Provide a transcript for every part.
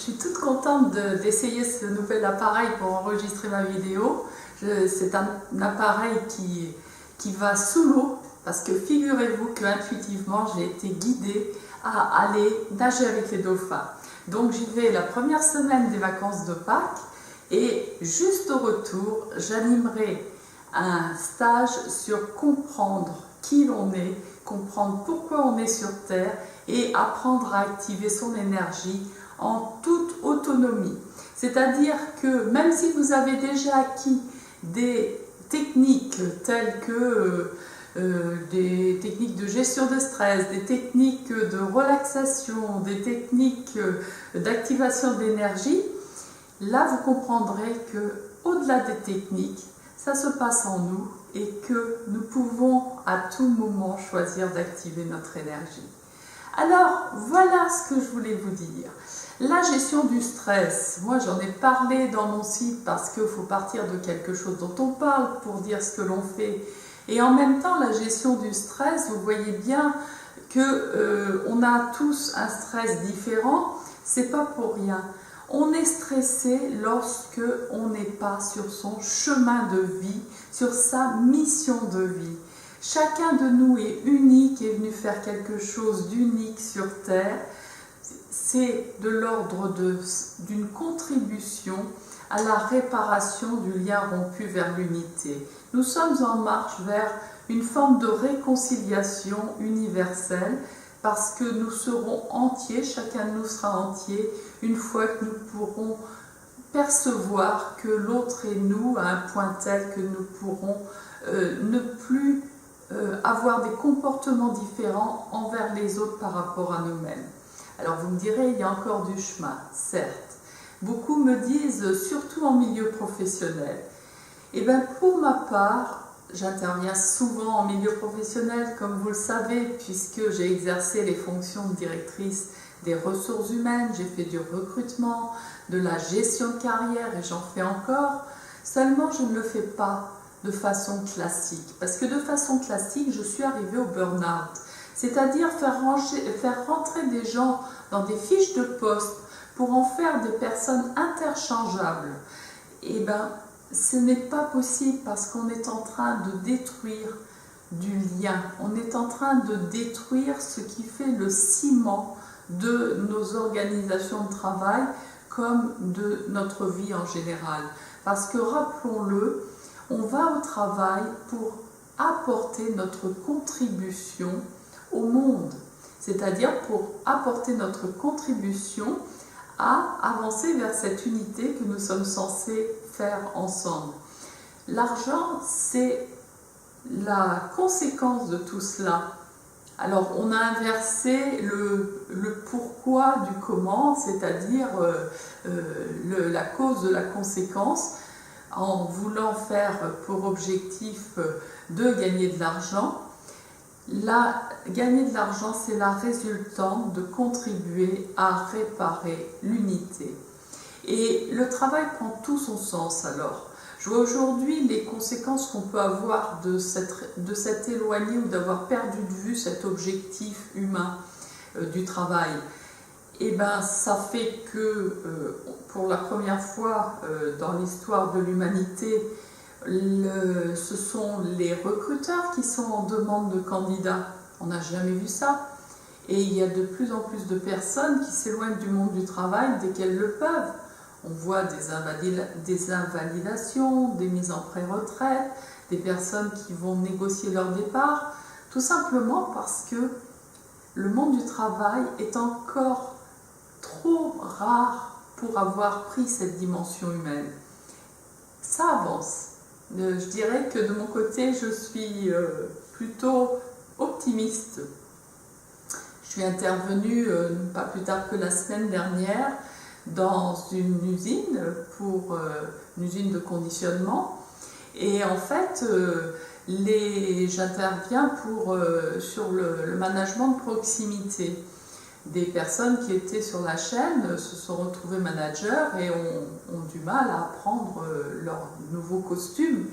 Je suis toute contente d'essayer ce nouvel appareil pour enregistrer ma vidéo. C'est un appareil qui va sous l'eau parce que figurez-vous qu'intuitivement j'ai été guidée à aller nager avec les dauphins. Donc j'y vais la première semaine des vacances de Pâques et juste au retour j'animerai un stage sur comprendre qui l'on est, comprendre pourquoi on est sur Terre et apprendre à activer son énergie en toute autonomie. C'est-à-dire que même si vous avez déjà acquis des techniques telles que des techniques de gestion de stress, des techniques de relaxation, des techniques d'activation d'énergie, là vous comprendrez que au-delà des techniques, ça se passe en nous et que nous pouvons à tout moment choisir d'activer notre énergie. Alors, voilà ce que je voulais vous dire. La gestion du stress, moi j'en ai parlé dans mon site parce qu'il faut partir de quelque chose dont on parle pour dire ce que l'on fait. Et en même temps, la gestion du stress, vous voyez bien qu'on a tous un stress différent, c'est pas pour rien. On est stressé lorsque on n'est pas sur son chemin de vie, sur sa mission de vie. Chacun de nous est unique, est venu faire quelque chose d'unique sur Terre. C'est de l'ordre d'une contribution à la réparation du lien rompu vers l'unité. Nous sommes en marche vers une forme de réconciliation universelle parce que nous serons entiers, chacun de nous sera entier, une fois que nous pourrons percevoir que l'autre est nous à un point tel que nous pourrons ne plus avoir des comportements différents envers les autres par rapport à nous-mêmes. Alors vous me direz, il y a encore du chemin, certes. Beaucoup me disent, surtout en milieu professionnel. Et bien pour ma part, j'interviens souvent en milieu professionnel, comme vous le savez, puisque j'ai exercé les fonctions de directrice des ressources humaines, j'ai fait du recrutement, de la gestion de carrière et j'en fais encore. Seulement, je ne le fais pas de façon classique, parce que de façon classique, je suis arrivée au burn-out. C'est-à-dire faire rentrer des gens dans des fiches de poste pour en faire des personnes interchangeables. Et bien, ce n'est pas possible parce qu'on est en train de détruire du lien. On est en train de détruire ce qui fait le ciment de nos organisations de travail comme de notre vie en général. Parce que rappelons-le, on va au travail pour apporter notre contribution au monde, c'est-à-dire pour apporter notre contribution à avancer vers cette unité que nous sommes censés faire ensemble. L'argent, c'est la conséquence de tout cela. Alors, on a inversé le pourquoi du comment, c'est-à-dire la cause de la conséquence, en voulant faire pour objectif de gagner de l'argent. Gagner de l'argent, c'est la résultante de contribuer à réparer l'unité. Et le travail prend tout son sens alors. Je vois aujourd'hui les conséquences qu'on peut avoir de s'être éloigné ou d'avoir perdu de vue cet objectif humain du travail. Et bien, ça fait que pour la première fois dans l'histoire de l'humanité, ce sont les recruteurs qui sont en demande de candidats. On n'a jamais vu ça. Et il y a de plus en plus de personnes qui s'éloignent du monde du travail dès qu'elles le peuvent. On voit des invalidations, des mises en pré-retraite, des personnes qui vont négocier leur départ, tout simplement parce que le monde du travail est encore trop rare pour avoir pris cette dimension humaine. Ça avance. Je dirais que de mon côté, je suis plutôt optimiste. Je suis intervenue pas plus tard que la semaine dernière dans une usine, une usine de conditionnement. Et en fait, j'interviens sur le management de proximité. Des personnes qui étaient sur la chaîne se sont retrouvées managers et ont du mal à prendre leur nouveau costume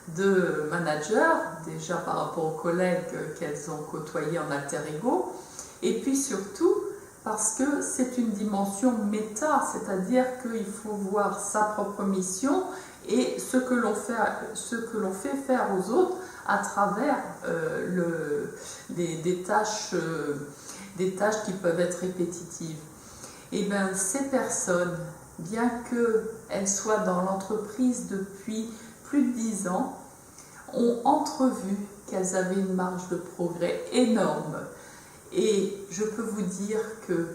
de manager, déjà par rapport aux collègues qu'elles ont côtoyés en alter ego, et puis surtout parce que c'est une dimension méta, c'est-à-dire qu'il faut voir sa propre mission et ce que l'on fait faire aux autres à travers des tâches qui peuvent être répétitives. Et bien ces personnes, bien qu'elles soient dans l'entreprise depuis plus de 10 ans, ont entrevu qu'elles avaient une marge de progrès énorme. Et je peux vous dire que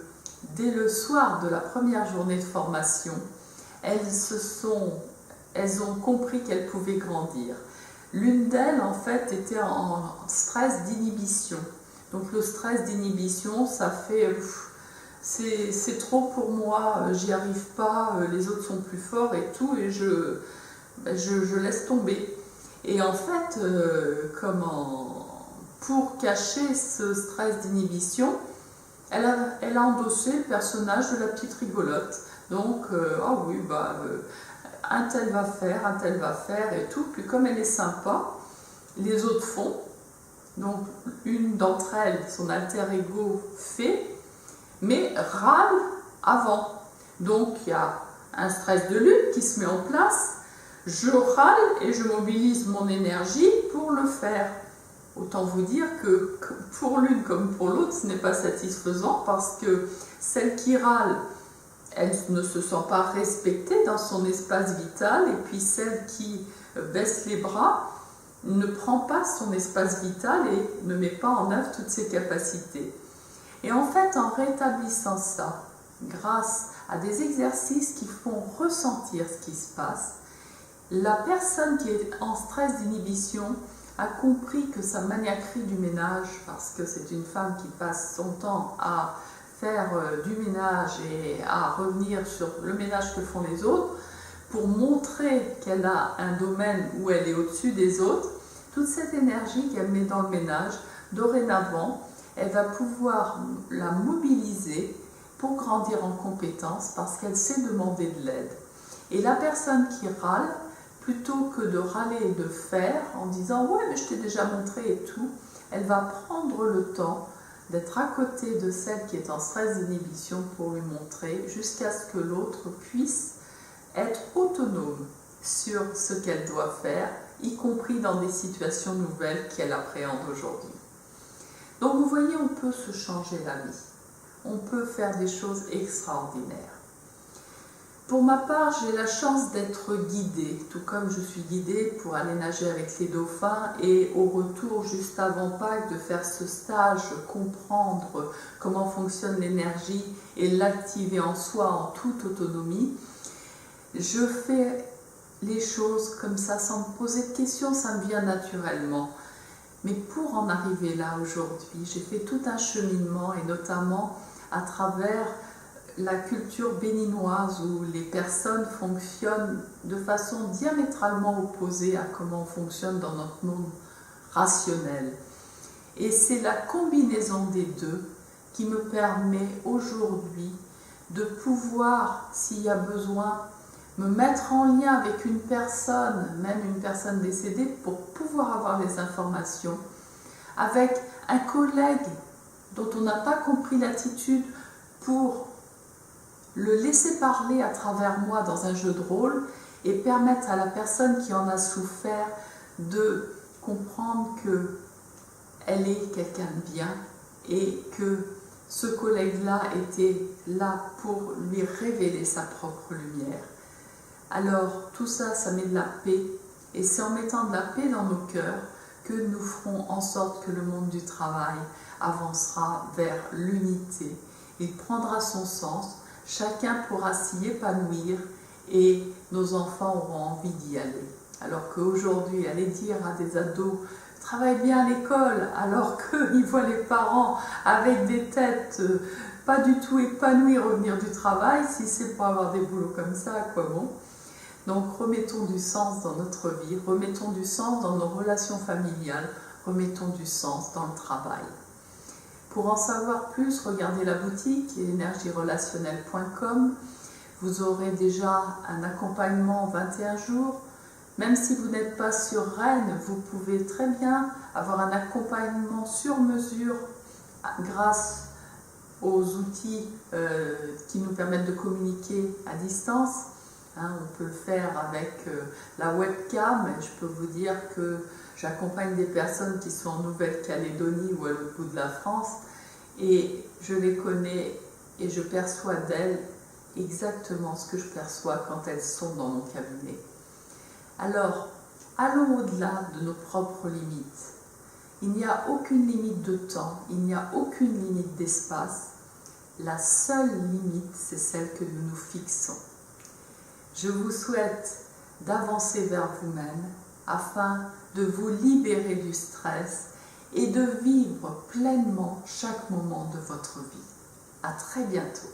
dès le soir de la première journée de formation, elles ont compris qu'elles pouvaient grandir. L'une d'elles, en fait, était en stress d'inhibition. Donc le stress d'inhibition, ça fait... c'est trop pour moi, j'y arrive pas, les autres sont plus forts et tout, et je laisse tomber. Et en fait, pour cacher ce stress d'inhibition, elle a endossé le personnage de la petite rigolote. Donc, ah oui, un tel va faire et tout. Puis comme elle est sympa, les autres font. Donc, une d'entre elles, son alter ego, fait, mais râle avant. Donc, il y a un stress de lutte qui se met en place. Je râle et je mobilise mon énergie pour le faire. Autant vous dire que pour l'une comme pour l'autre, ce n'est pas satisfaisant parce que celle qui râle, elle ne se sent pas respectée dans son espace vital, et puis celle qui baisse les bras ne prend pas son espace vital et ne met pas en œuvre toutes ses capacités. Et en fait, en rétablissant ça, grâce à des exercices qui font ressentir ce qui se passe, la personne qui est en stress d'inhibition a compris que sa maniaquerie du ménage, parce que c'est une femme qui passe son temps à faire du ménage et à revenir sur le ménage que font les autres, pour montrer qu'elle a un domaine où elle est au-dessus des autres, toute cette énergie qu'elle met dans le ménage, dorénavant, elle va pouvoir la mobiliser pour grandir en compétences parce qu'elle sait demander de l'aide. Et la personne qui râle, plutôt que de râler et de faire en disant « ouais, mais je t'ai déjà montré et tout », elle va prendre le temps d'être à côté de celle qui est en stress d'inhibition pour lui montrer, jusqu'à ce que l'autre puisse être autonome sur ce qu'elle doit faire, y compris dans des situations nouvelles qu'elle appréhende aujourd'hui. Donc vous voyez, on peut se changer la vie, on peut faire des choses extraordinaires. Pour ma part, j'ai la chance d'être guidée, tout comme je suis guidée pour aller nager avec les dauphins et au retour, juste avant Pâques, de faire ce stage, comprendre comment fonctionne l'énergie et l'activer en soi en toute autonomie. Je fais les choses comme ça, sans me poser de questions, ça me vient naturellement. Mais pour en arriver là aujourd'hui, j'ai fait tout un cheminement, et notamment à travers la culture béninoise où les personnes fonctionnent de façon diamétralement opposée à comment on fonctionne dans notre monde rationnel. Et c'est la combinaison des deux qui me permet aujourd'hui de pouvoir, s'il y a besoin, me mettre en lien avec une personne, même une personne décédée, pour pouvoir avoir les informations, avec un collègue dont on n'a pas compris l'attitude, pour le laisser parler à travers moi dans un jeu de rôle et permettre à la personne qui en a souffert de comprendre qu'elle est quelqu'un de bien et que ce collègue-là était là pour lui révéler sa propre lumière. Alors tout ça, ça met de la paix, et c'est en mettant de la paix dans nos cœurs que nous ferons en sorte que le monde du travail avancera vers l'unité. Il prendra son sens, chacun pourra s'y épanouir et nos enfants auront envie d'y aller. Alors qu'aujourd'hui, aller dire à des ados « travaille bien à l'école » alors qu'ils voient les parents avec des têtes pas du tout épanouies revenir du travail, si c'est pour avoir des boulots comme ça, à quoi bon? Donc remettons du sens dans notre vie, remettons du sens dans nos relations familiales, remettons du sens dans le travail. Pour en savoir plus, regardez la boutique énergierelationnelle.com. Vous aurez déjà un accompagnement en 21 jours. Même si vous n'êtes pas sur Rennes, vous pouvez très bien avoir un accompagnement sur mesure grâce aux outils qui nous permettent de communiquer à distance. Hein, on peut le faire avec la webcam. Je peux vous dire que j'accompagne des personnes qui sont en Nouvelle-Calédonie ou à l'autre bout de la France et je les connais et je perçois d'elles exactement ce que je perçois quand elles sont dans mon cabinet. Alors, allons au-delà de nos propres limites. Il n'y a aucune limite de temps, il n'y a aucune limite d'espace. La seule limite, c'est celle que nous nous fixons. Je vous souhaite d'avancer vers vous-même afin de vous libérer du stress et de vivre pleinement chaque moment de votre vie. À très bientôt.